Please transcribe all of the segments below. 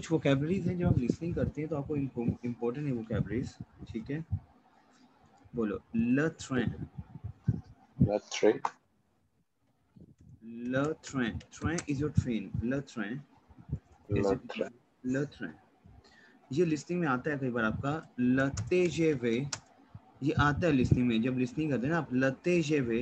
कुछ वोकैबलरीज हैं जो आप लिसनिंग करते हैं तो आपको इम्पोर्टेंट है वोकैबलरीज, ठीक है। बोलो ल ट्रेन, Le train. ल ट्रेन, ट्रेन इज योर ट्रेन, ल ट्रेन इज Le इट, train. ल ट्रेन। ये लिस्टिंग में आता है कई बार आपका लतेजेवे, ये आता है लिस्टिंग में, जब लिस्टिंग करते हैं ना आप लतेजेवे।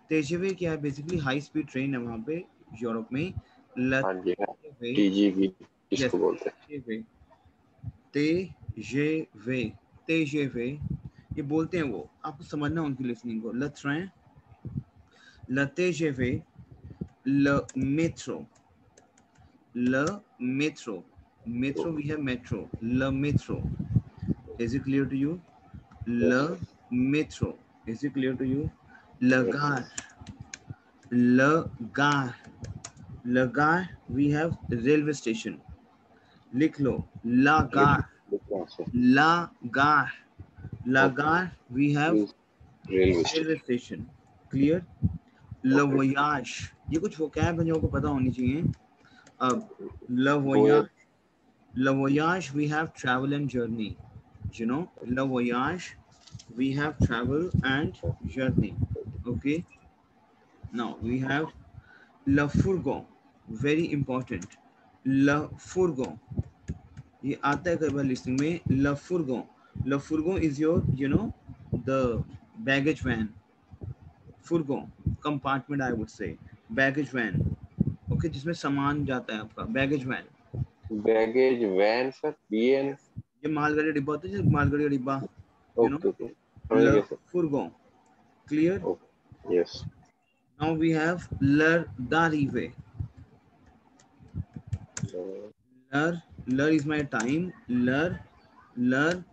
तेजेवे क्या है, बेसिकली हाई स्पीड ट्रेन है वहाँ पे यूरोप में, हाँ जी, हाँ, लतेजेवे। TGV यस, किसको बोलते हैं? तेजेवे, तेजेवे, तेजेवे ये बोलते हैं वो, आपको समझना उनकी लिस्निंग को। ल ट्रेन, लतेजेवे, ल मेट्रो, ल metro, metro we have metro, la metro, is it clear to you? La Yes, sir. metro, is it clear to you? Yes, Lagar, lagar, lagar we have railway station, लिख लो लिख lagar, लिखना sir. lagar, okay, lagar we have means railway railway station. station, clear? Le okay, voyage, ये कुछ vocab है जो आपको पता होनी चाहिए। अब le वो voyage, le voyage we have travel and journey, you know, le voyage we have travel and journey, okay. Now we have le fourgon, very important, le fourgon, ये आता है कई बार लिस्टिंग में, le fourgon, le fourgon is your, you know, the baggage van, fourgon compartment I would say, baggage van, okay, जिसमें सामान जाता है आपका, baggage van। Baggage van sir, BN। ये मालगाड़ी डिब्बा होता है, जैसे मालगाड़ी का डिब्बा, you know, ओके ओके, समझ le गया sir. fourgon, clear? Okay, yes. Now we have l'heure d'arrivée. L'heure, l'heure is my time. L'heure, l'heure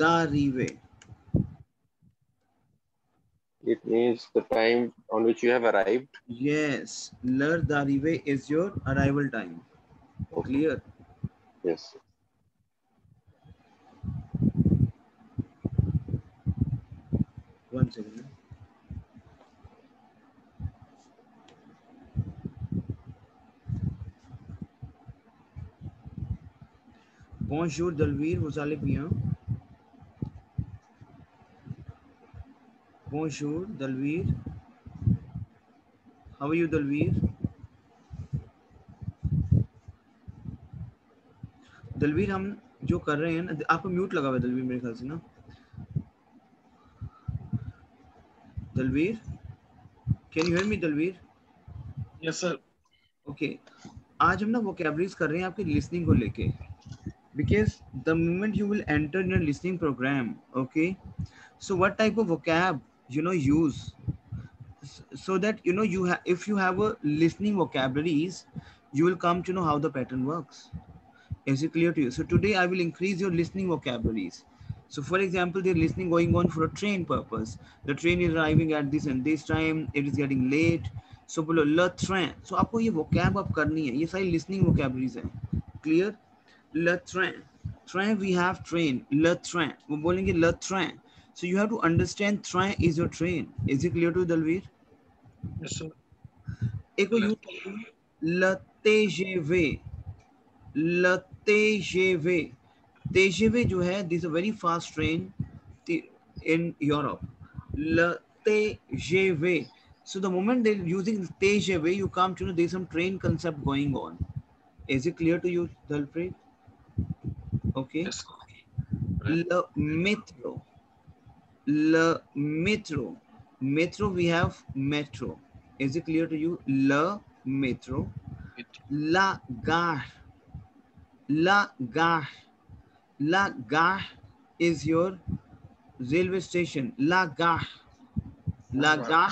d'arrivée. It means the time on which you have arrived. Yes, l'heure d'arrivée is your arrival time. Okay, Clear? Yes. One second. Bonjour, Dalveer. Vous allez bien? Bonjour, Dalveer. How are you, Dalveer? Dalveer हम जो कर रहे हैं ना, आपको mute लगा हुआ है दलवीर मेरे ख्याल से ना। Dalveer, can you hear me Dalveer? Yes sir. Okay, आज हम ना वोकैबलरीज कर रहे हैं आपकी लिसनिंग को लेके, because the moment you will enter in a listening program, okay, so what type of vocab, you know, use, so that you know you have, if you have a listening vocabularies, you will come to know how the pattern works. Is it clear to you? So today I will increase your listening vocabularies. So for example, they're listening going on for a train purpose, the train is arriving at this and this time, it is getting late, so बोलो le train, so आपको ये vocab आप करनी है, ये सारी listening vocabularies हैं, clear? Le train, train we have train, le train, वो बोलेंगे le train, so you have to understand train is your train. Is it clear to you, Dalveer? Yes sir. एक को यूज करते हैं le TGV, le TGV, TGV जो है, this is a very fast train in Europe, le TGV. So the moment they're using TGV, you come to know there's some train concept going on. Is it clear to you, Dalpreet? Okay. Yes Le metro, le metro, metro we have metro. Is it clear to you? Le metro. La gare, la gare, la gare is your railway station. La gare, la gare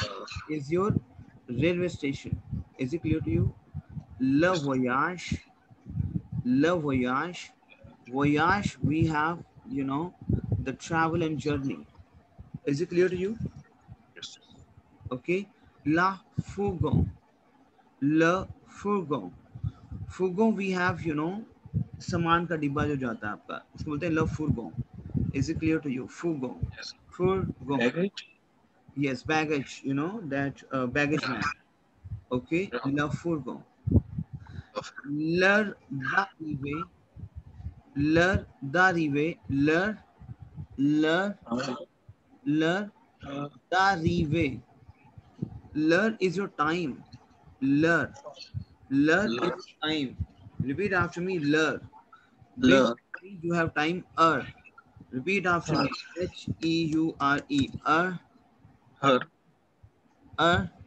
is your railway station. Is it clear to you? Le voyage, le voyage, voyage we have, you know, the travel and journey. Is it clear to you? Yes. Okay. La fourgon, le fourgon, fourgon we have, you know, सामान का डिब्बा जो जाता है आपका, इसको बोलते हैं le fourgon. Is it clear to you? Fourgon, fourgon. Baggage. Yes, baggage, you know, that baggage man. Okay, le fourgon. L'heure d'arrivée, L'heure d'arrivée. L'heure d'arrivée. L'heure is your time. L'heure is your time. Repeat after me. L'heure. Basically, you have time. Repeat after me. H-E-U-R-E.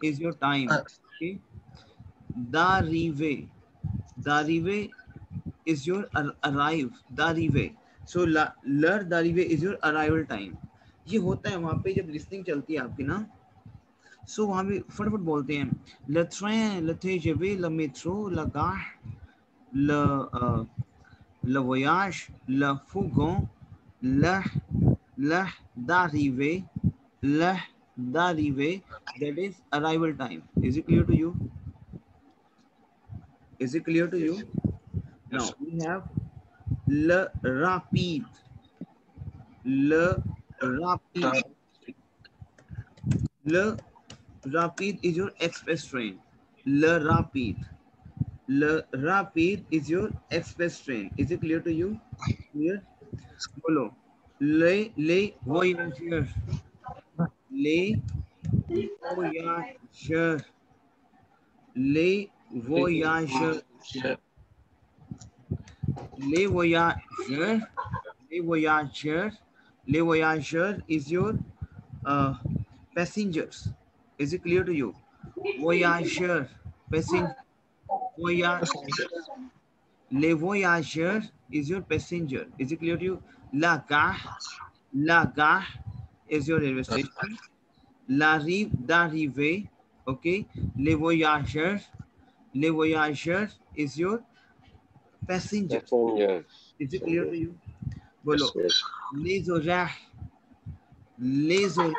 Is your time. Okay. D'arrivée. D'arrivée is your arrive. D'arrivée. So l'heure d'arrivée is your arrival time. ये होता है वहां पे जब listening चलती है आपकी ना, सो वहां पे फटाफट बोलते हैं le train, le TGV, le métro, la gare, le voyage, le fourgon, l'heure d'arrivée, l'heure d'arrivée. That is arrival time. Is it clear to you? Is it clear to you? Now we have le rapide. Le rapide. Le rapide is your express train. Le rapide. Le rapide is your express train. Is it clear to you? Clear? Bolo. Les voyageurs. Les voyageurs. Les voyageurs. Les voyageurs. Les voyageurs. Les voyageurs is your passengers. Is it clear to you? Voyageur, passenger. Les voyageurs is your passenger. Is it clear to you? La gare is your railway station. La rive d'arrivée. Okay. Les voyageurs is your passengers. Is it clear to you? Bolo. Les horaires. Les horaires.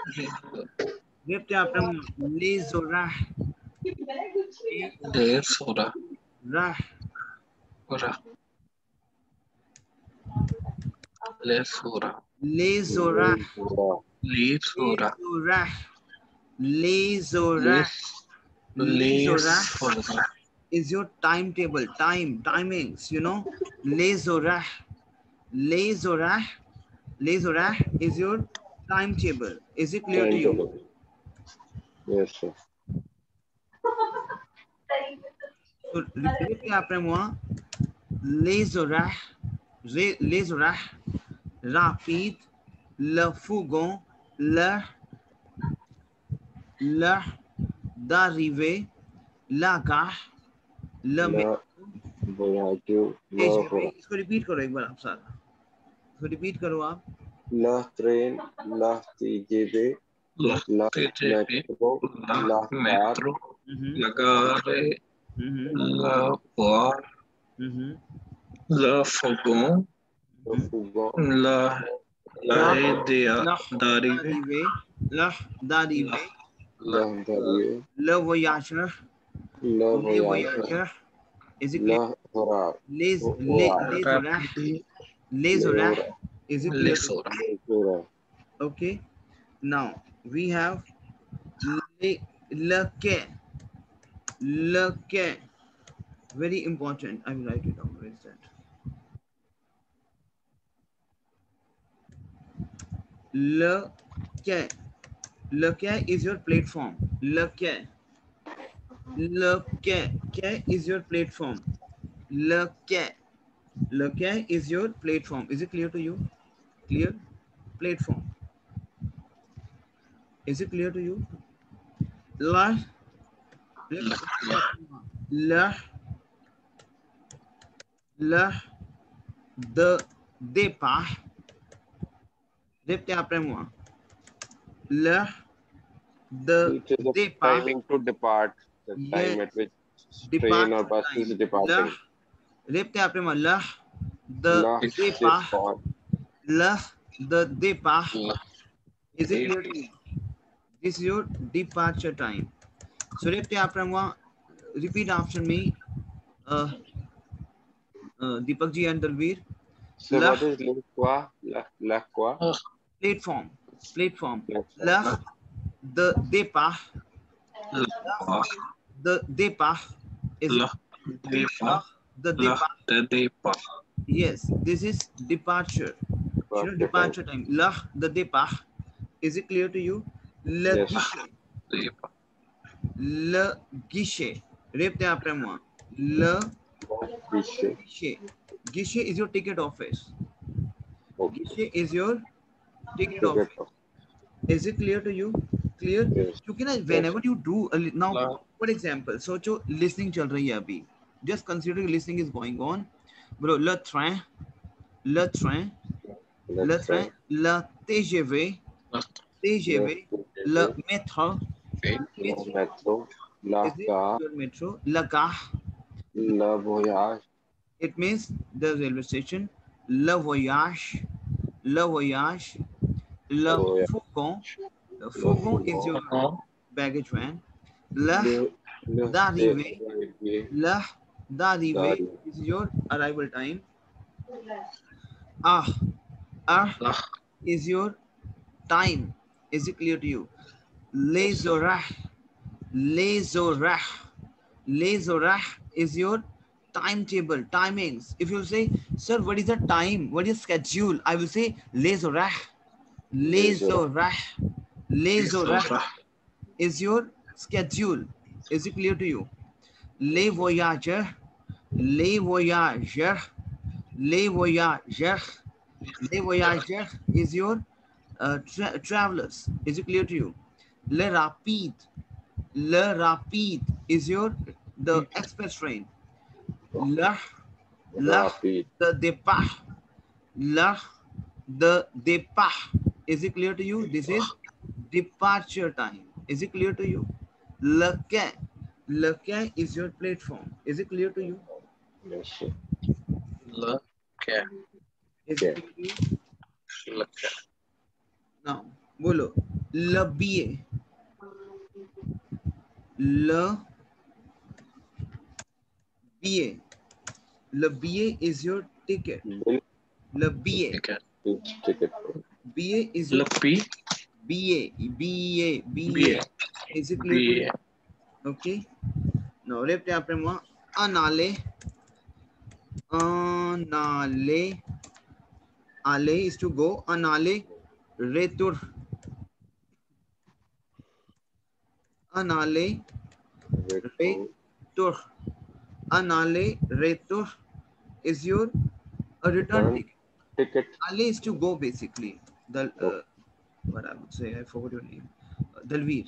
Les horaires. Les horaires is your timetable, timings, you know. Les horaires is your timetable. Is it clear to you? Yes, sir. So repeat après moi. Les horaires rapide, le fourgon, l'heure d'arrivée, la gare, le métro, इसको repeat करो एक बार आप सारा, इसको repeat करो आप. La train, la TGV, la metro, la metro, la gare, la gare, la fourgon, la d'arrivée, le voyageur, is it clear? Les horaires, is it clear? Okay. Now we have le quai. Very important. I will write it down. Where is that? Le quai is your platform. Le quai is your platform. Le quai is your platform. Is it clear to you? Clear? Platform. Is it clear to you? The départ. Répétez après moi. The départ. Timing to depart. The time at which train or bus is departing. Répétez après moi. The départ. Is it clear to you? This is your departure time. So répétez après moi. Repeat after me. Deepak ji and Dalveer. So what is la quoi? Platform. The départ. The départ is the départ Yes, this is departure. You know, departure time. La, the départ. Is it clear to you? Le Yes. guichet. Le guichet. Répétez après moi. Le Guichet. guichet. Guichet is your ticket office. Okay. Guichet is your ticket Ticket. office. Is it clear to you? Clear? Yes. क्योंकि ना whenever you do now, for example, सोचो listening चल रही है अभी. Just consider listening is going on. Bro, le train, le train, le train, le TGV, TGV, le métro, Metro. La is it gare. your metro? La gare, Le voyage. it means the railway station. Le voyage, le voyage, le Voyage. fourgon. The fourgon is your baggage van. La d'arrivée, la d'arrivée is your arrival time. Ah, ah is your time. Is it clear to you? Les horaires, les horaires, les horaires is your timetable, timings. If you say, sir, what is the time? What is schedule? I will say les horaires, les horaires, les horaires is your schedule. Is it clear to you? Les voyageurs, les voyageurs, les voyageurs, les voyageurs is your travelers. Is it clear to you? Le rapide is your the express train. Le the départ, the départ. Is it clear to you? This is departure time. Is it clear to you? Le quai is your platform. Is it clear to you? Yes. Le quai. Is it clear to you? Le quai. Now, bolo. Le billet. Le billet. Le billet is your ticket. Le billet. Ticket. Billet is your Le billet. Is it clear to you? Okay. Now, répétez après moi. En aller. Aller is to go. En aller. Retour. En aller. Retour. En aller. Retour is your return ticket. Aller is to go basically. What I would say, I forgot your name. Dalveer.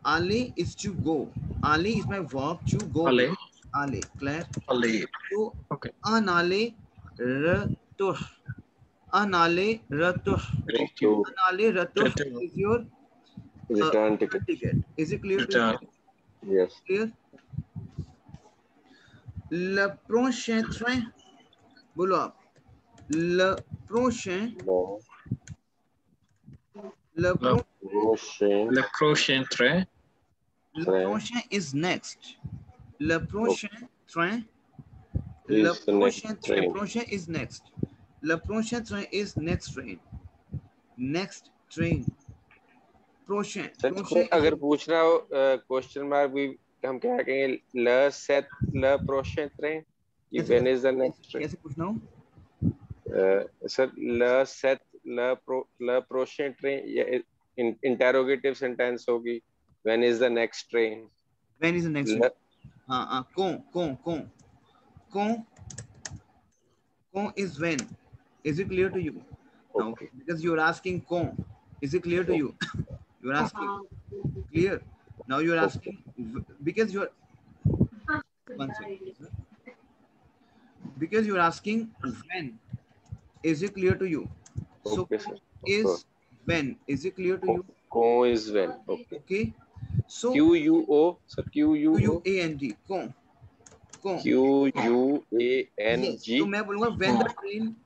Ale is to go. Ale is my verb to go. Ale. Clear? Ale. So, okay. Anale retour. Anale retour. Anale retour is your return ticket. Is it clear to you? Yes. Clear? Le prochain train. बोलो आप. Le prochain. Le prochain train. Le prochain is next. Le prochain train. Le prochain is next. Le prochain train is next train. Next train. Prochain. अगर पूछ रहा हो question mark भी हम क्या कहेंगे le set le prochain train when is the next train कैसे पूछना हो sir le set le prochain train interrogative sentence होगी when is the next train train हाँ quand is when. Is it clear to you? Now, because you're asking quand. Is it clear to you? You're asking clear. Now you're asking because you're because you're asking when. Is it clear to you? So is when. Is it clear to you? Quand is when. Okay. So Q-U-O. So Q-U-A-N-G. Quand. Q-U-A-N-G. तो मैं बोलूँगा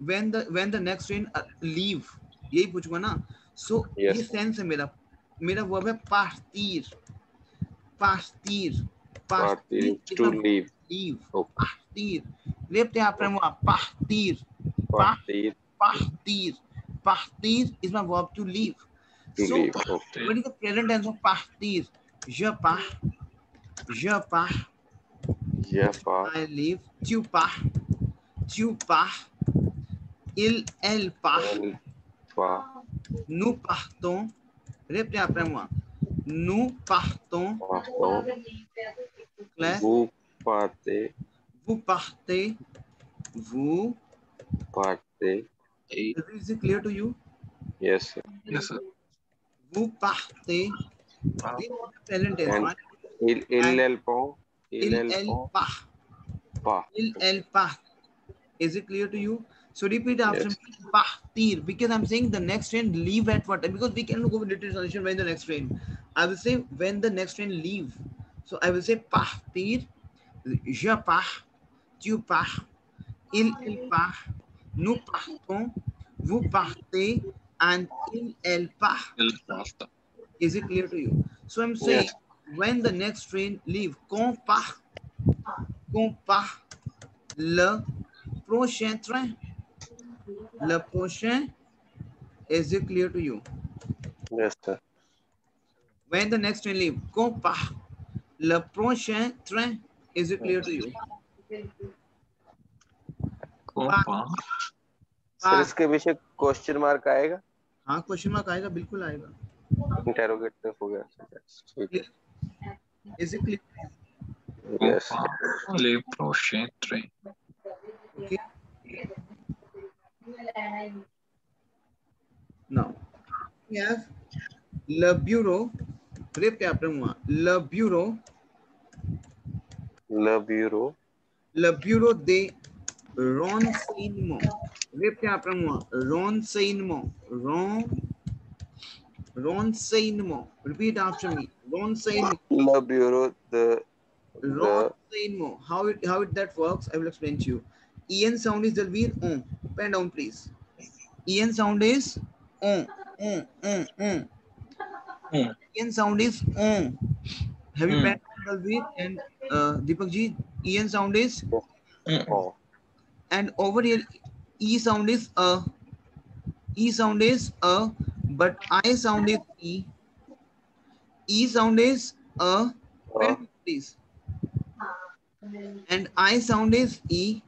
when the next train leave. यही पूछूंगा ना. So ये sense है मेरा verb है partir. To leave. Partir. Repete après moi. Partir. Partir is my verb to leave. So what is the present tense of partir? Je pars. I leave. Tu pars. tu pars, il, elle part, Pas. nous partons. Répétez après moi. Nous partons. Partons. Claire, Vous partez. vous partez. Vous. Partez. Is it clear to you? Yes, sir. Yes, sir. Vous partez. Ah, This is the present tense, And right? il pont. Il, Il elle pont. part. Pas. Il, elle part. Is it clear to you? So repeat after Yes. me. Partir. Because I'm saying the next train leave at what time? Because we can go with literal translation when the next train. I will say when the next train leave. So I will say partir. Je pars. Tu pars. Il, elle part. Nous partons. Vous partez. And il, elle part. il pasta. Is it clear to you? So I'm saying Yes. when the next train leave, qu'on part le prochain train. Le prochain, is it clear to you? Yes, sir. When the next train leave, qu'on part le prochain train. Is it clear to you? Compa. Sir इसके पीछे question mark आएगा? हाँ, question mark आएगा, बिल्कुल आएगा. Interrogative हो गया. ठीक है. Is it clear? Yes. Compa. Le prochain train. Okay. Now we have le bureau. Répétez après moi. Le bureau. Le bureau. Le bureau des renseignements. Répétez après moi. Renseignements. Renseignements. Repeat after me. Renseignements. Le bureau de Renseignements. How it that works, I will explain to you. En sound is Dalveer on. Pen down, please. En sound is on. En sound is on. Have you pen down, Dalveer and Deepak ji? En sound is oh. And over here E sound is a. E sound is a, but I sound is E. E sound is a. Pen, please. And I sound is E.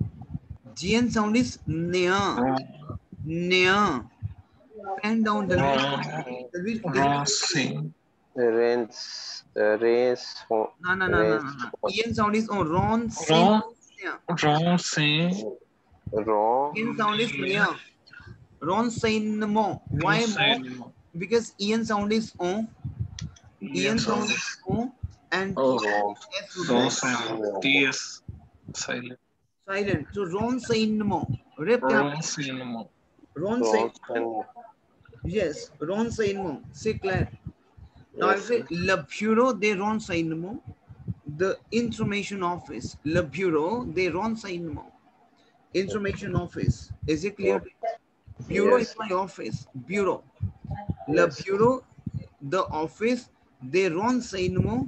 GN sound is nea. Nea. Pen down, Dalveer. Racing. Rains. No. En sound is on. Ron. Racing. Wrong. En sound is nea. Ron sain mo. Why mo? Because En sound is on. En sound is on. And S would be TS. Silent. silent. So Ron sain mo. Ron sain. Yes. Ron sain mo. Say clear. Now I say Le Bureau des Renseignements, the information office. Le Bureau des Renseignements, information office. Is it clear? Bureau is my office. Bureau. Le Bureau, the office. Des Renseignements.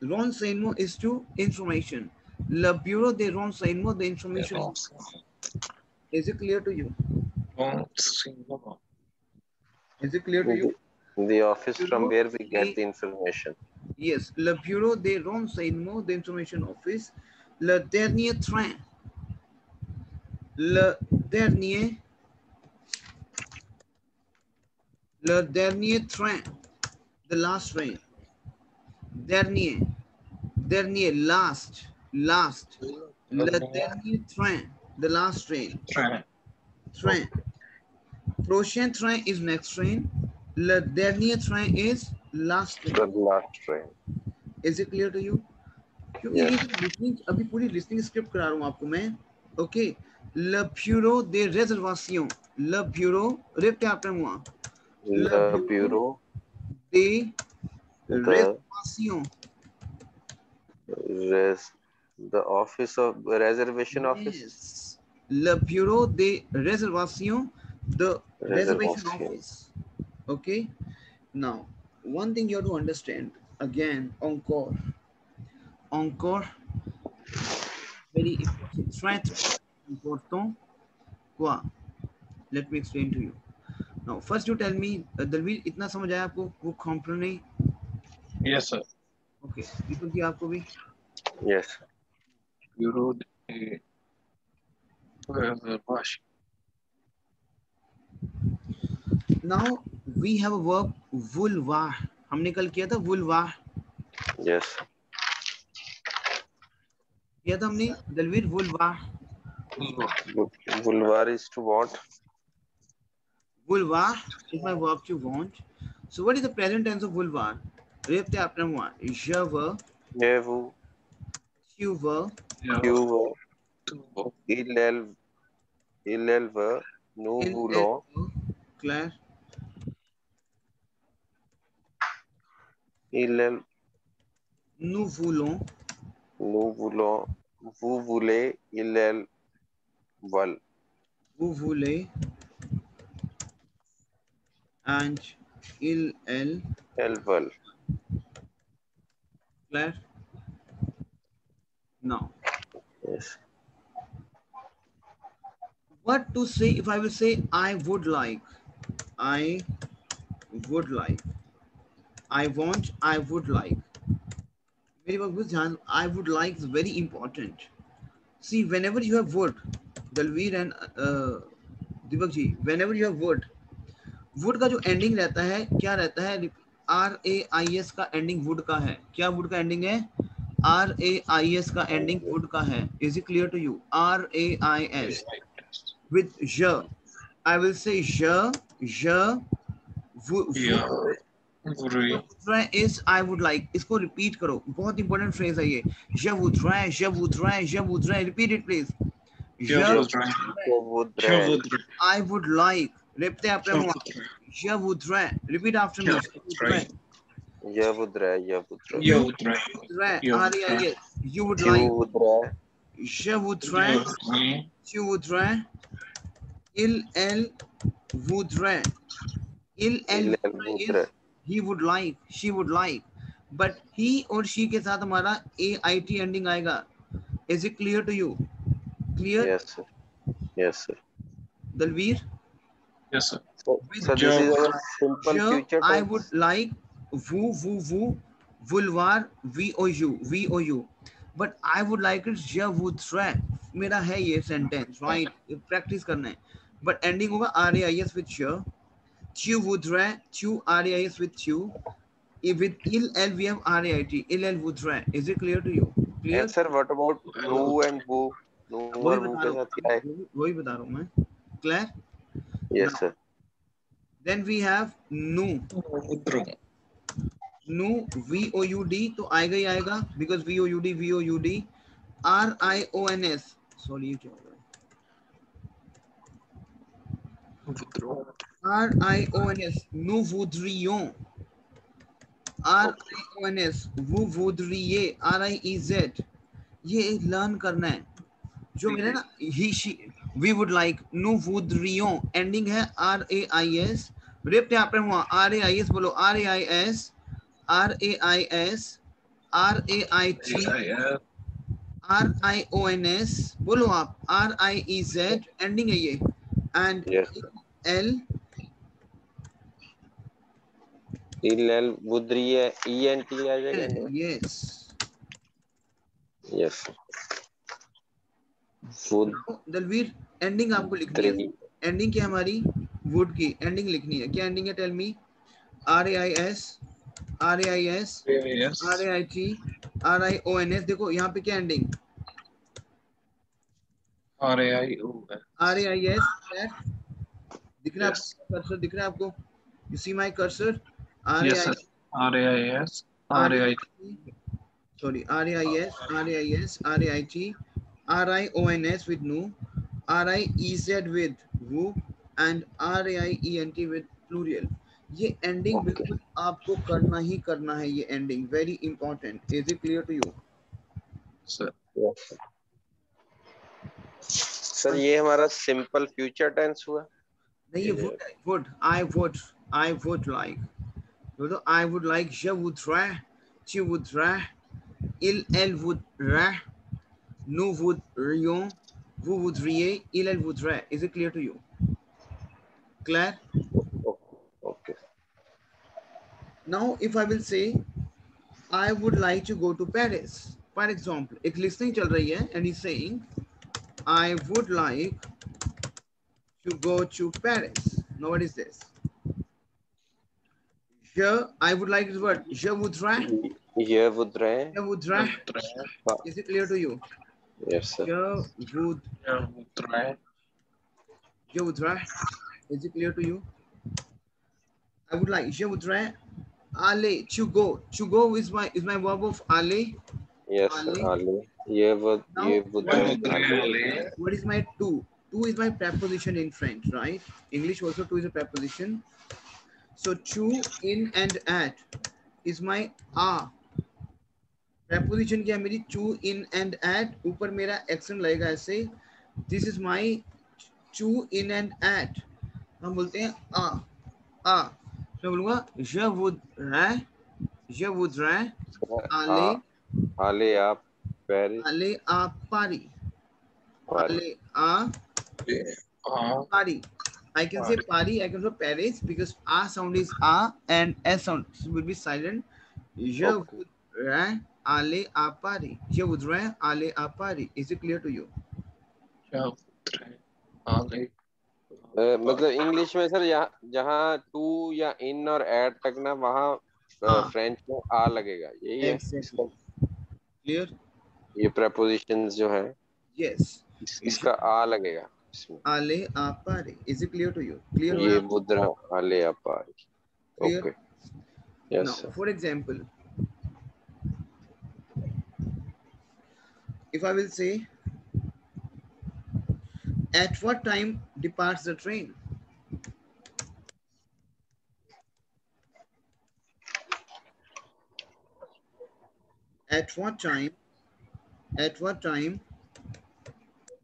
Renseignement is to information. Le Bureau des Renseignements, the information. Is it clear to you? Is it clear to you? The office from where we get the information. Yes, le bureau des renseignements, the information office. Le dernier train. Le dernier train. The last train. Dernier, last. Le dernier train. The last train. Train. Prochain train is next train. Le dernier train is last train. The last train. Is it clear to you? क्योंकि ये listening अभी पूरी listening script करा रहा हूँ आपको मैं. Okay. Le bureau des réservations. Le bureau. Répétez après moi. Le bureau des réservations. The office of reservation office. Yes. Le bureau des réservations. The reservation office. Okay. Now, one thing you have to understand again, encore, very important. Très important. Quoi? Let me explain to you. Now, first you tell me, Dalveer, इतना समझ आया आपको? वो comprenez? Yes, sir. Okay. Deepak ji आपको भी? Yes. Bureau wash. Now we have a verb vouloir. हमने कल किया था vouloir. Yes. किया था हमने Dalvir vouloir. Vouloir is to want. Vouloir is my verb to want. So what is the present tense of vouloir? Répétez après moi. Je veux, Je vous, tu veux, tu veux, To il veut, nous il, elle voulons, veut. Claire. il, Nous voulons. nous voulons, vous voulez, il veulent. Vous voulez. And il, elle. Elles veulent. Claire. Now. Yes. What to say if I will say I would like? I would like. I want, I would like. मेरी बात को ध्यान, I would like is very important. See, whenever you have would, Dalveer and Deepak ji, whenever you have would का जो ending रहता है, क्या रहता है? RAIS का ending would का है. क्या would का ending है? RAIS का ending would का है. Is it clear to you? RAIS with je. I will say je, voudrais is I would like. इसको repeat करो. बहुत important phrase है ये. Je voudrais, je voudrais, je voudrais. Repeat it please. Je voudrais. I would like. Répétez après moi. Je voudrais. Repeat after me. Je voudrais. RAIS. You would Tu like. voudrais. Je voudrais. Tu voudrais. Elle voudrait. Elle voudrait. He would like, she would like, but he or she के साथ हमारा AIT ending आएगा. Is it clear to you? Clear? Yes, sir. Yes, sir. Dalveer? Yes, sir. So this is our simple future tense. I would like, vous, vouloir, VOU. But I would like it, je voudrais. मेरा है ये sentence, right? Practice करना है. But ending होगा RAIS with je. Tu voudrais, tu RAIS with tu. With il, elle, we have RAIT. Il, elle voudrait. Is it clear to you? Clear? Yes, sir. What about nous and vous? nous और vous के साथ क्या है? वही बता रहा हूँ मैं. Clear? Yes, now, sir. Then we have nous. nous VOUD तो आएगा ही आएगा because VOUD RIONS. Sorry ये क्या हो रहा है? RIONS. Nous voudrions. RIONS. Vous voudriez. RIEZ. ये लर्न करना है जो मेरा ना he she we would like. Nous voudrions ending है RAIS. रेप यहाँ पे हुआ RAIS बोलो RAIS RAIS RAIT RIONS बोलो आप RIEZ ending है ये and yes, L il voudriez ENT आ जाएगा. yes. Yes. Would Dalvir ending आपको लिखनी है. ending क्या हमारी would की ending लिखनी है. क्या ending है tell me? RAIS RAIS RAIT RIONS. देखो यहाँ पे क्या ending? RAIS. दिख रहा है आपको cursor? दिख रहा है आपको? You see my cursor? Yes, sir. RAIS RAIT. Sorry, RAIS RAIT RIONS with nu, RIEZ with woo and RAIENT with plural. ये ending बिल्कुल आपको करना ही करना है. ये ending very important. Is it clear to you? Sir. yes. Sir ये हमारा simple future tense हुआ. नहीं ये would I would like. तो I would like, je voudrais, tu voudrais, elle voudrait, nous voudrions, vous voudriez, elle voudrait. Is it clear to you? Claire? Okay. Now if I will say I would like to go to Paris. For example, एक listening चल रही है and he's saying I would like to go to Paris. Now what is this? I would like is what? Je voudrais. Je voudrais. Je voudrais. Is it clear to you? Yes, sir. Je voudrais. Is it clear to you? I would like. Je voudrais aller. To go. To go is my verb of aller. Yes, sir. Aller. Je voudrais. What is my to? To is my preposition in French, right? English also to is a preposition. So to, in and at is my a. Preposition क्या है मेरी? To, in and at. ऊपर मेरा accent लगेगा ऐसे. This is my to, in and at. हम बोलते हैं a. तो मैं बोलूँगा je voudrais aller à Paris. Aller à Paris. Aller à Paris. I can say Paris, I can say Paris because A sound is A and S sound will be silent. Je voudrais aller à Paris. Je voudrais aller à Paris. Is it clear to you? मतलब English में sir जहाँ to या इन और eight तक ना वहाँ French में आ लगेगा, यही है क्लियर? ये prepositions जो है, यस, इसका आ लगेगा इसमें. aller à Paris. Is it clear to you? Clear? ये बुद्रा aller à Paris. Clear? Okay. Yes, now, sir. for example, if I will say, at what time departs the train? At what time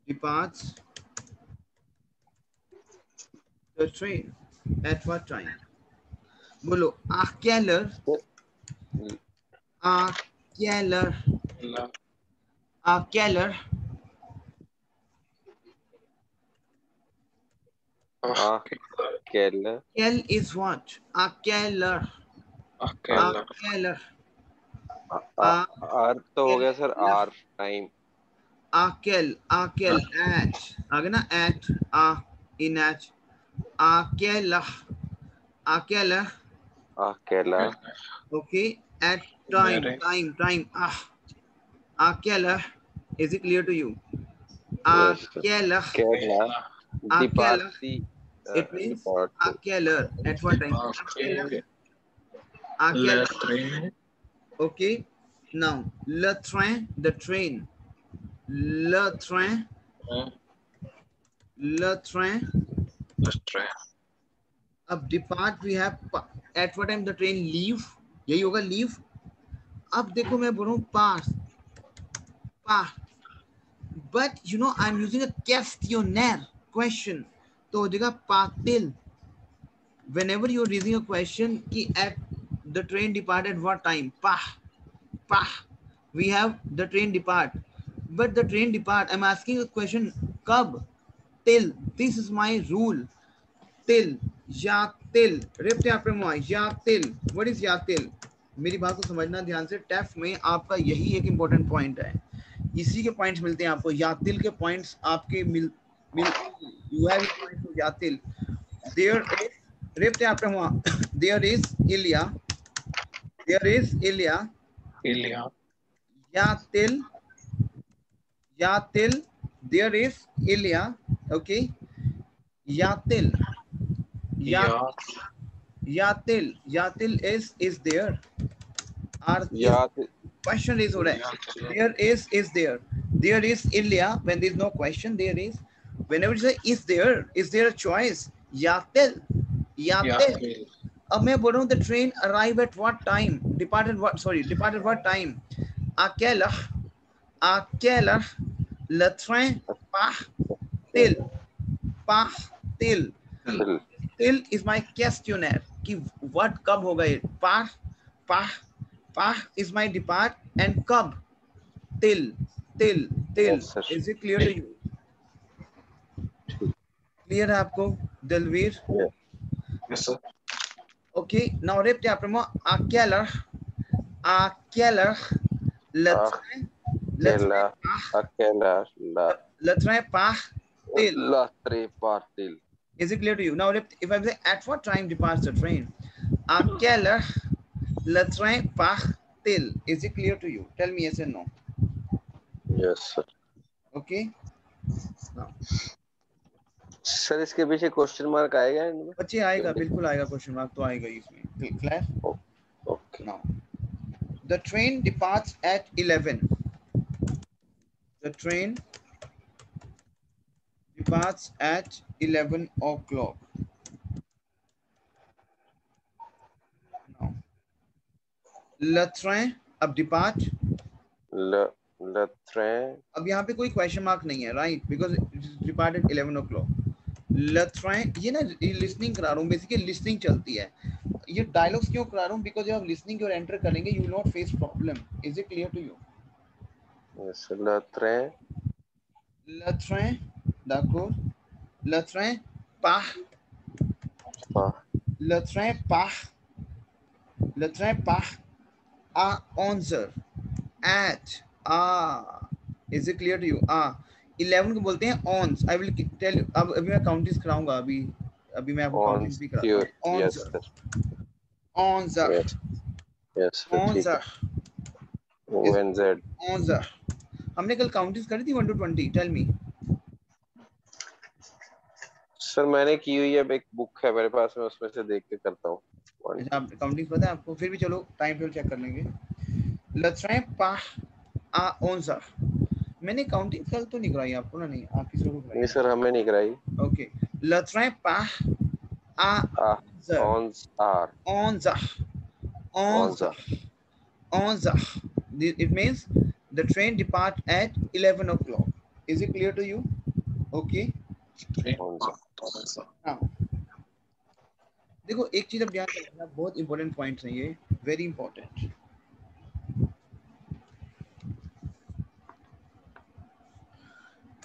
departs the train? At what time? बोलो, à quelle heure? À quelle heure? À quelle heure? Quelle is what? À quelle heure? À quelle heure? आर तो हो गया sir, आर time. À quelle at आ गया ना, at in at. À quelle केला. Okay, at time. À quelle is it clear to you? À quelle Departi. It means à quelle at what time? À quelle. Okay, now le train, the train. Le train. अब depart we have at what time the train leave, यही होगा leave. अब देखो मैं बोल रहा हूँ pass, but you know I'm using a questionnaire question, तो हो जाएगा पातिल. Whenever you're raising a question कि at the train departed what time, we have the train depart, but the train depart, I'm asking a question, कब, till. This is my rule. Till, या till. Ripped आपने मुआ या till. What is या till? मेरी बात को समझना ध्यान से. टेफ में आपका यही एक इम्पोर्टेंट पॉइंट है. इसी के पॉइंट्स मिलते हैं आपको. या till के पॉइंट्स आपके मिल you have points for या till. There is रिप्ट आपने मुआ. There is Ilya. Ya till. There is Ilya. Okay. Ya till is there. Question is there is there. There is Ilya. When there is no question, there is. Whenever you say is there a choice? Ya till. अब मैं बोल रहा हूँ the train arrive at what time? Departed what time? À quelle heure le train part-il? Till is my questionnaire कि what कब होगा ये. Part is my depart and कब. Till. Yes, is it clear to you? Clear है आपको Dalvir? Yes, sir. Okay, now repte après-moi. À quelle heure le train Le train part till. La train part-il. Is it clear to you? Now, if I say at what time departs the train? À quelle heure le train part-il? Is it clear to you? Tell me yes or no. Yes, sir. Okay. Now, sir इसके पीछे question mark आएगा इनमें? बच्चे आएगा, बिल्कुल आएगा, question mark तो आएगा इसमें. Clear? Okay. Now, the train departs at 11. The train departs at 11 o'clock. Now, le train, अब depart. Le train. अब यहाँ पे कोई क्वेश्चन मार्क नहीं है, right? Because it depart at 11 o'clock. Le train, ये ना लिसनिंग करा रहा हूँ, बेसिकली लिसनिंग चलती है. ये डायलॉग्स क्यों करा रहा हूँ? बिकॉज जब आप लिसनिंग और एंटर करेंगे, you will not face problem. Is it clear to you? Yes, le train. Le train, d'accord. Le train part. Le train part. Le train part à 11h. At. Is it clear to you? 11 को बोलते हैं ons. I will tell you. अब अभी मैं countings कराऊंगा. अभी मैं आपको काउंटिंग्स भी कराता हूँ. Yes, sir. 11h. Yes, sir. 11h. When Z. 11h. हमने कल काउंटिंग्स करी थी 1 to 20. Tell me. सर मैंने की हुई है, एक बुक है मेरे पास, मैं उसमें से देख के करता हूँ. अच्छा, आप काउंटिंग्स पता है आपको? फिर भी चलो टाइम टेबल चेक कर लेंगे. Le train part à 11h. मैंने काउंटिंग कल तो नहीं कराई आपको ना? नहीं, आप किसी को कराई? नहीं सर, हमें नहीं कराई. Okay. Le train part à 11h. 11h. 11h. It means the train depart at 11 o'clock. Is it clear to you? Okay. Now, देखो एक चीज अब ध्यान रखना, बहुत इंपॉर्टेंट पॉइंट्स हैं ये, very important.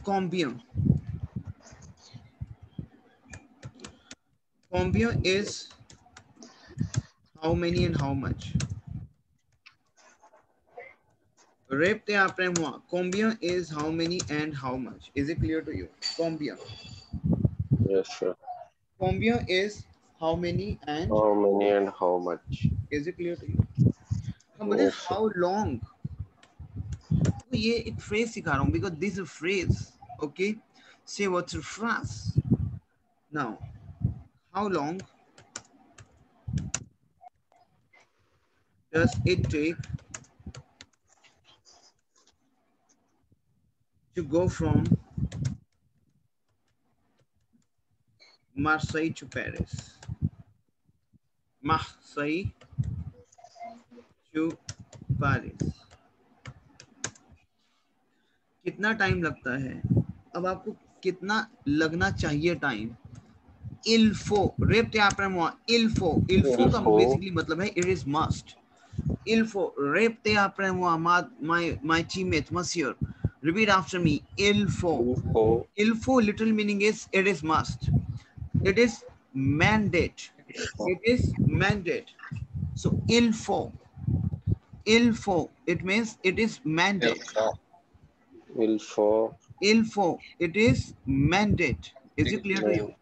Combien. Combien is how many and how much. Répétez après moi. Combien is how many and how much. Is it clear to you? Combien. Yes, sir. Combien is how many and how many and how much. Is it clear to you? हम बोले Yes, sir. how long. तो ये एक phrase सिखा रहा हूँ because this is a phrase. Okay. Say what's a phrase. Now, how long does it take to go from Marseille to Paris? Marseille to Paris. कितना time लगता है? अब आपको कितना लगना चाहिए time? Il faut. Répétez après moi. Il faut. Il faut का basically मतलब है it is must. Il faut. Répétez après moi, my teammate, monsieur. Repeat after me. Il faut. Il faut literal meaning is it is must. It is mandate. It is mandate. So il faut. Il faut. It means it is mandate. Il faut. Il faut. It is mandate. Is it clear to you?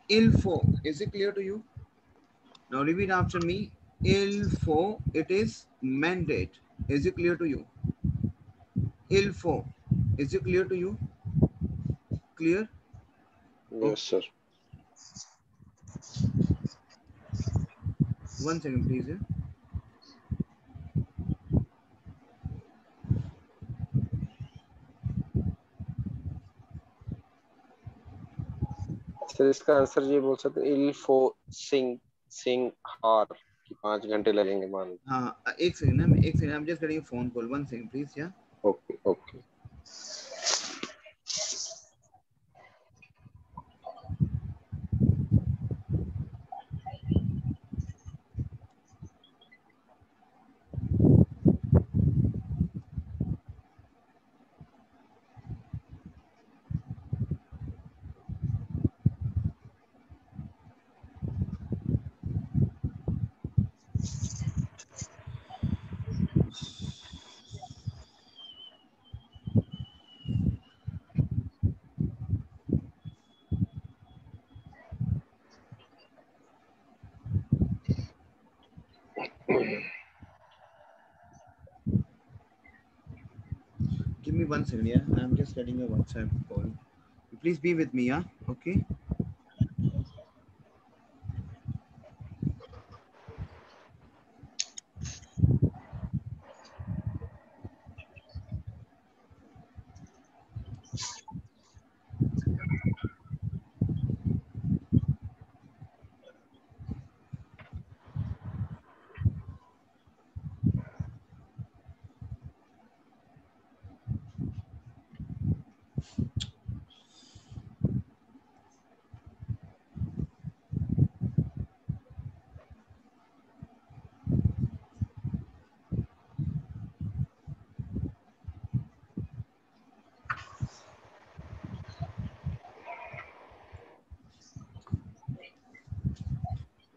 Il faut. Is it clear to you? Now repeat after me. Il faut. It is mandate. Is it clear to you? Il faut. Is it clear to you? Clear? Yes, sir. One second, please. Yeah? Sir इसका answer ये बोल सकते हैं, il faut sing hard कि 5 घंटे लगेंगे मान लो. हाँ, एक सेकंड ना, एक second. I'm just getting a phone call. One second, please. Yeah. Okay, okay. me 1 second, yeah. I'm just getting a WhatsApp call. Please be with me, yeah. Okay.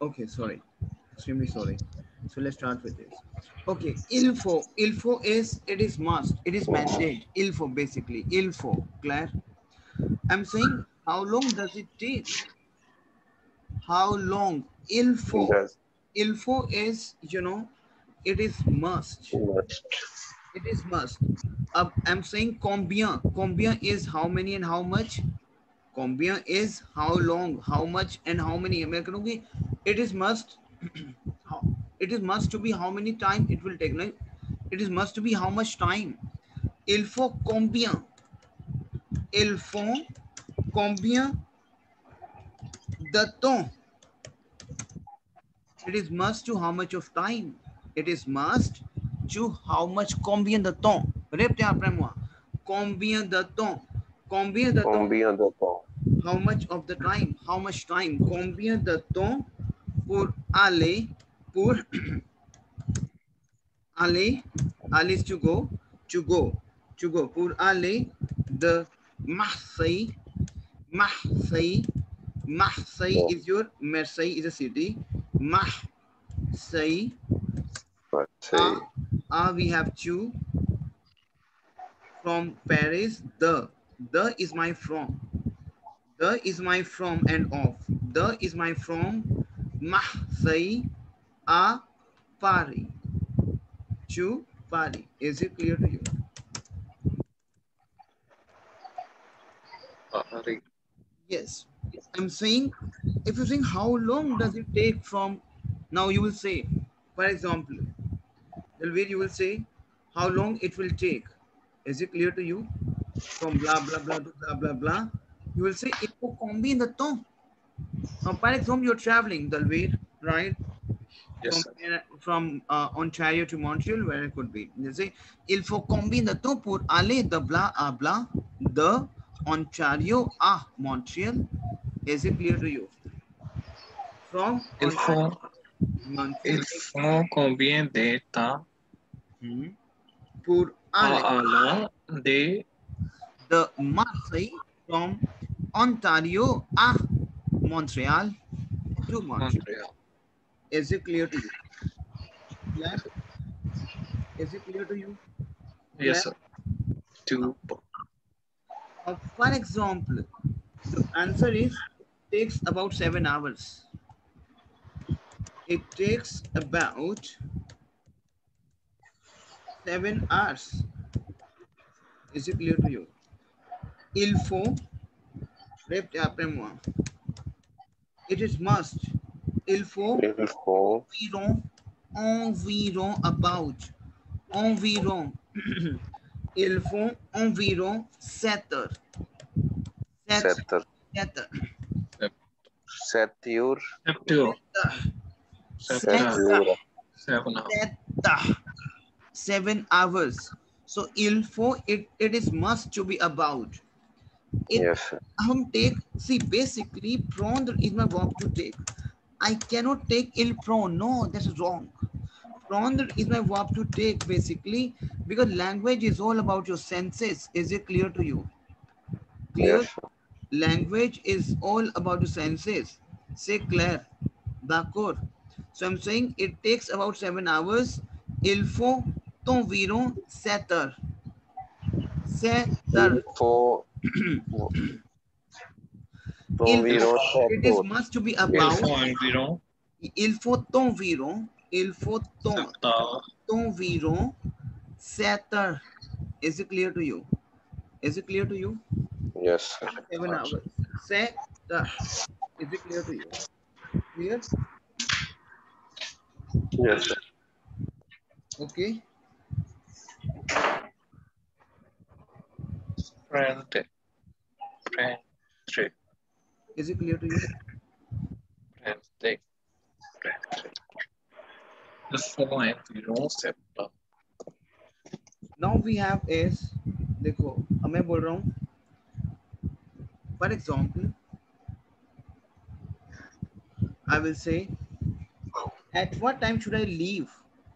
Okay, sorry. Extremely sorry. So let's start with this. Okay, ilfo. Ilfo is, it is must. It is mandate. Ilfo basically. Ilfo. Clear? I'm saying how long does it take? How long? Ilfo. Does. Ilfo is, it is must. Must. It is must. I'm saying combien. Combien is how many and how much? Combien is how long, how much, and how many. It is must. It is must to be how many time it will take. Like, it is must to be how much time. Il faut combien? Il faut combien de temps? It is must to how much of time. It is must to how much. Combien de temps? Répétez après moi. Combien de temps? Combien de temps? Combien de temps? How much of the time? How much time? Combien de temps pour aller, pour aller, aller is to go, to go, to go. Pour aller de Marseille, Marseille, Marseille is your, Marseille is a city. Marseille. Marseille. We have two. From Paris, the is my from. The is my from and off. The is my from Marseille à Paris. To Paris. Is it clear to you? Yes. I'm saying, if you think how long does it take from, now you will say, for example, you will say how long it will take. Is it clear to you? From blah blah blah to blah blah blah. You will say it faut combien de temps? Now, for example, you're traveling, Dalveer, right? Yes, From Ontario to Montreal, where it could be. You say, il faut combien de temps pour aller de blah à blah, de Ontario à Montreal? Is it clear to you? From Ontario to Montreal. il faut combien de temps pour aller allant de Marseille from Ontario à Montreal to Montreal. Is it clear to you? Yeah? Is it clear to you? Yes, sir. To for example, the answer is takes about 7 hours. It takes about 7 hours. Is it clear to you? Il faut, répétez après moi. It is must. Il faut environ about. Environ. Il faut environ 7 heures. 7 hours. So il faut, it is must to be about. Yes. Take, see, basically prendre is my verb to take. I cannot take il prend. No, that's wrong. Prendre is my verb to take, basically, because language is all about your senses. Is it clear to you? Clear? Yes. Language is all about the senses. Say clair. D'accord. So I'm saying it takes about 7 hours. Il faut environ 7 heures. 7 heures. It is must to be about. Il faut environ. Il faut environ 7 heures. Is it clear to you? Is it clear to you? Yes, sir. 7 hours. Se, the. Is it clear to you? Clear? Yes, sir. Okay. Friend. Friend. Friend. Is it clear to you? Friend. The following concept. Now we have is, देखो अब मैं बोल रहा हूँ. For example, I will say, at what time should I leave?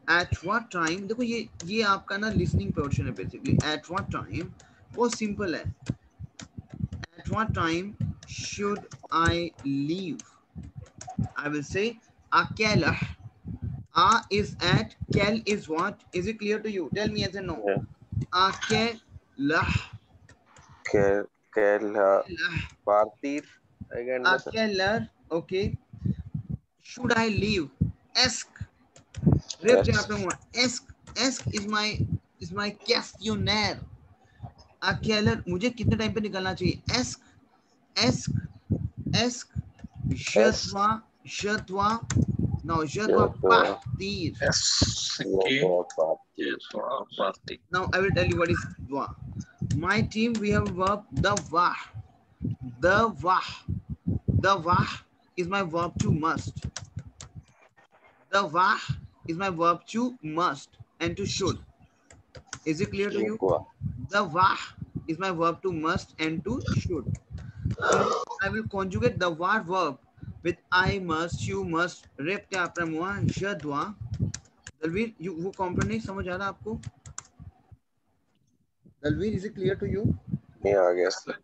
At what time? देखो ये आपका ना listening portion है basically. At what time? बहुत simple है. At what time should I leave? I will say, akela. A is at, kel is what? Is it clear to you? Tell me yes or no. Yeah. Akela. Partir again, sir. Akela. Okay. Should I leave? Ask. Yes. Ask is my questionnaire. Akela. मुझे कितने time पे निकलना चाहिए? Ask. Je dois. No, je dois partir. Now I will tell you what is dois. My team, we have a verb devoir. Devoir is my verb to must. Devoir is my verb to must and to should. Is it clear to you? Devoir is my verb to must and to should. So I will conjugate the verb with I must, you must, repte après moi, je dois. Dalveer, वो component समझ आ रहा आपको? Dalveer, is it clear to you? नहीं आ गया sir.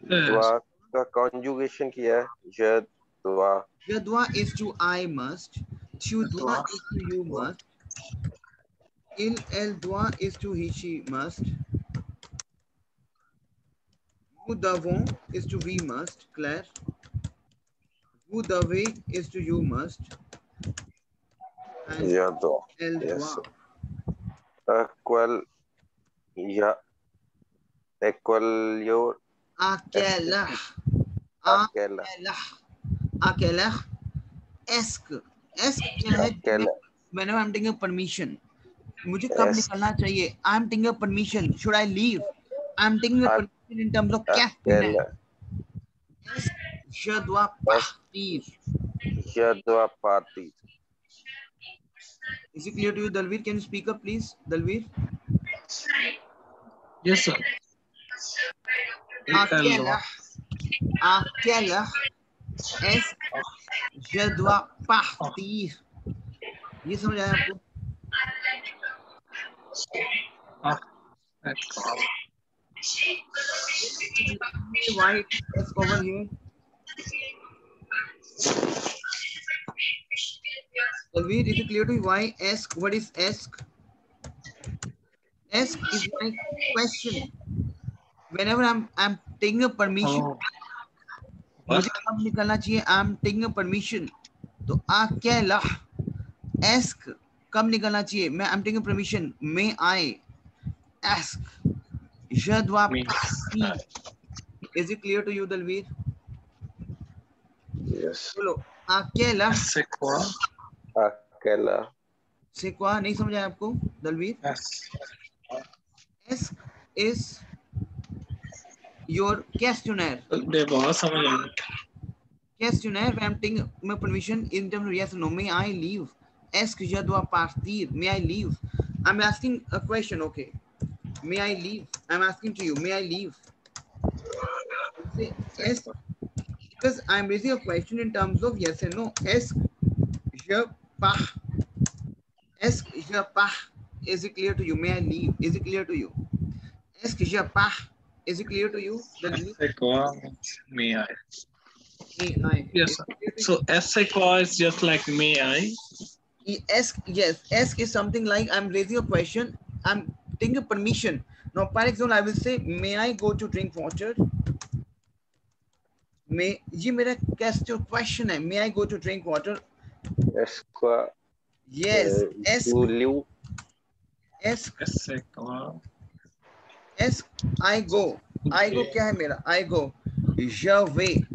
द्वा का conjugation किया है. je dois. Je dois is to I must. Tu dois is to you must. Elle doit is to he, she must. Nous devons is to we must. Claire. Vous devez is to you must. And je dois. elle Yes. doit. Equal your. Akela. Ask क्या है? Whenever I'm taking a permission, मुझे कब निकलना चाहिए? I'm taking a permission. Should I leave? I'm taking a permission in terms of क्या? Je dois partir. Je dois partir. Is it clear to you, Dalveer? Can you speak up, please, Dalveer? Yes, sir. Akela. Est je dois partir. ये समझ आया आपको? White S over here. Dalveer, is it clear to you why ask? What is ask? Ask is my question. Whenever I'm taking a permission, मुझे कब निकलना चाहिए? I'm taking a permission. तो akela. Ask कब निकलना चाहिए? मैं I'm taking a permission. May I ask? Je dois partir. Is it clear to you, Dalveer? Yes. बोलो akela. Akela. से क्या नहीं समझ आया आपको, Dalveer? Ask is your questionnaire. Questionnaire where I'm taking my permission in terms of yes or no. May I leave? Ask je dois partir. May I leave? I'm asking a question. Okay. May I leave? I'm asking to you. May I leave? Say yes, because I'm raising a question in terms of yes and no. Ask je pars. Ask je pars. Is it clear to you? May I leave? Is it clear to you? Ask je pars. Is it clear to you? May I? May I? Yes, sir. So SQL is just like may I? Ask, yes. Ask is something like I'm raising a question. I'm taking a permission. Now, for example, I will say, may I go to drink water? May ये मेरा question है. May I go to drink water? Yes. Ask. To live. Ask. Ask, I go. I go क्या है मेरा? I go. Je vais.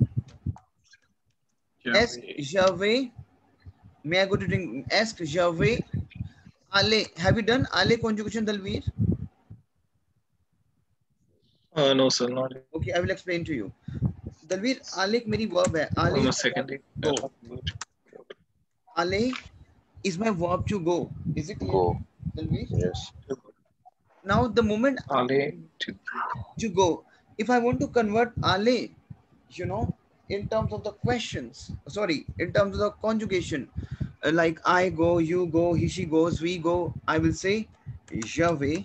Ask, je vais. May I go to drink? Ask, je vais. Aller. Have you done aller conjugation, Dalveer? No, sir, not yet. Okay, I will explain to you. Dalveer, aller एक मेरी verb है. Aller One is my second. verb to go. Aller is my verb to go. Is it clear? Go. Dalveer? Yes. Now the moment Ale to go, if I want to convert aller, you know, in terms of the questions, sorry, in terms of the conjugation, like I go, you go, he, she goes, we go, I will say je vais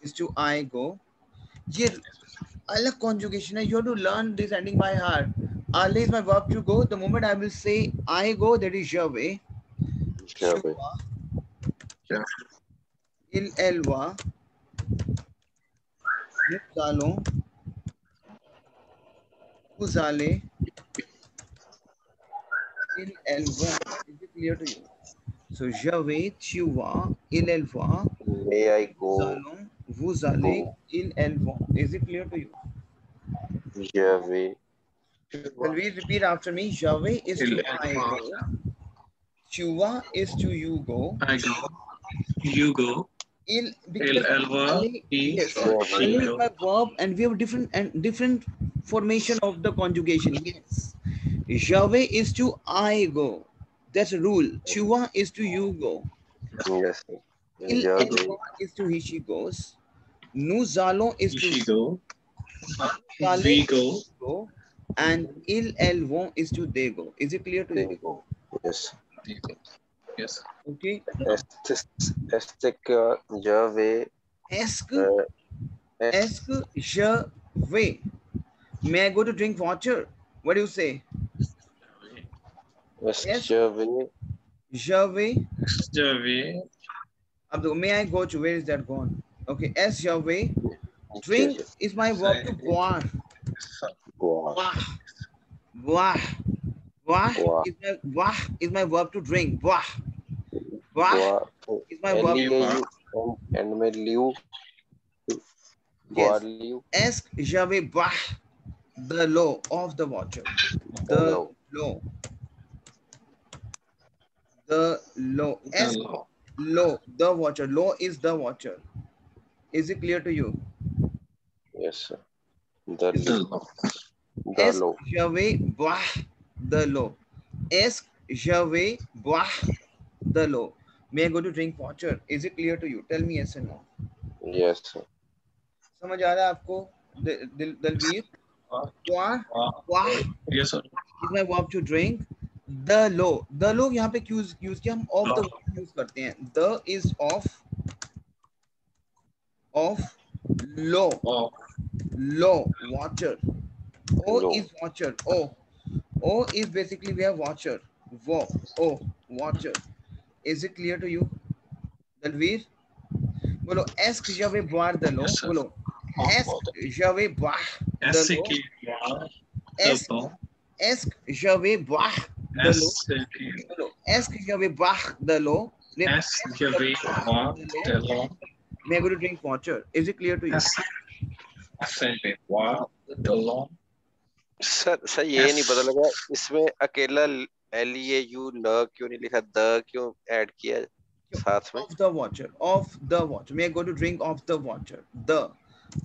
is to I go. ये अलग conjugation है. You have to learn this ending by heart. Aller is my verb to go. The moment I will say I go, that is je vais. Je Tu vais. Yeah. elle va. Nous allons. Vous allez. Elle vont. Is it clear to you? So je vais, tu vas, elle va. May I Nous go? allons, vous allez, Go. elles vont. Is it clear to you? Je vais. Will we repeat after me? Je vais is to I go. Tu vas is to you go. I go. You go. Because Elva, he, yes, she is go. my verb, and we have different formation of the conjugation. Yes, je vais is to I go. That's a rule. Tu vas is to you go. Yes. Elle Je vais. va is to he, she goes. Nous allons is to She go. we go. And elles vont is to they go. Is it clear to They you? go. Yes. They go. Yes. Okay. Est-ce que je vais? Ask, je vais. May I go to drink water? What do you say? Est-ce que Yes. je vais? Je vais. Javi. Abdul, may I go to, where is that gone? Okay. S, je vais. Drink is my verb to boire. Boire. Boire. Boire. Boire. Is my verb to drink. Boire. Boire is my verb to L-E-U and may liu. Boire liu. Ask, je vais boire the law of the water. The law. The law. Ask, law, the water. Law is the water. Is it clear to you? Yes, sir. The law. Ask, je vais boire the law. Ask, je vais boire the law. May I go to drink water? Is it clear to you? Tell me yes or no. Yes, sir. समझ आ रहा है आपको Dalvir? Yes, sir. Is my verb to drink. The law. The law यहाँ पे use किया हम of the use करते हैं. The is of law. Law, water. O is water. O is basically we have water. Water. Is it clear to you? Dalveer? बोलो ask je vais boire the law. बोलो ask je vais boire the law. Ask je vais boire the law. Ask je vais boire the law. Ask je vais boire the law. May I go to drink water? Is it clear to you? Ask je vais boire the law. Sir ये नहीं पता लगा इसमें अकेला LEAU ल क्यों नहीं लिखा द क्यों ऐड किया साथ में? Of the water. May I go to drink of the water? The.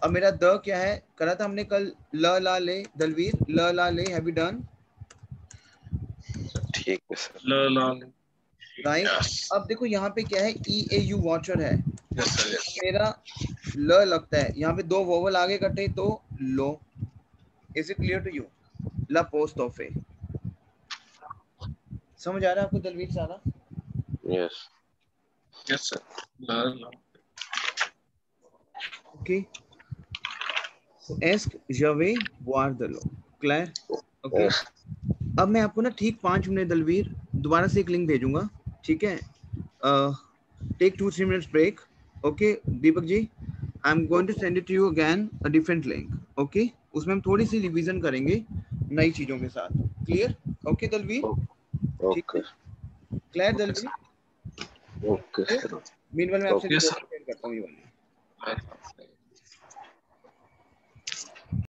अब मेरा द क्या है? करा था हमने कल ल ला ले. दलवीर ल ला ले. Have you done? ठीक है सर. ल ला ले. Right. अब देखो यहाँ पे क्या है? EAU water है. Yes, sir. Yes. मेरा ल लगता है. यहाँ पे दो वोवल आगे कटे तो लो. Is it clear to you? La post of a. समझ आ रहा है आपको दलवीर सारा? Yes. Yes, sir. La. Okay. So ask je vais boire the law. Clear? Okay. Yes. अब मैं आपको ना ठीक 5 मिनट दलवीर दोबारा से एक लिंक भेजूंगा. ठीक है? Take 2-3 minutes break. Okay, Deepak ji. I'm going to send it to you again a different link. Okay? उसमें हम थोड़ी सी रिवीजन करेंगे नई चीजों के साथ. Clear? Okay Dalveer? Okay. Clear Dalveer? Okay. Meanwhile मैं आपसे शेयर करता हूँ ये वाली.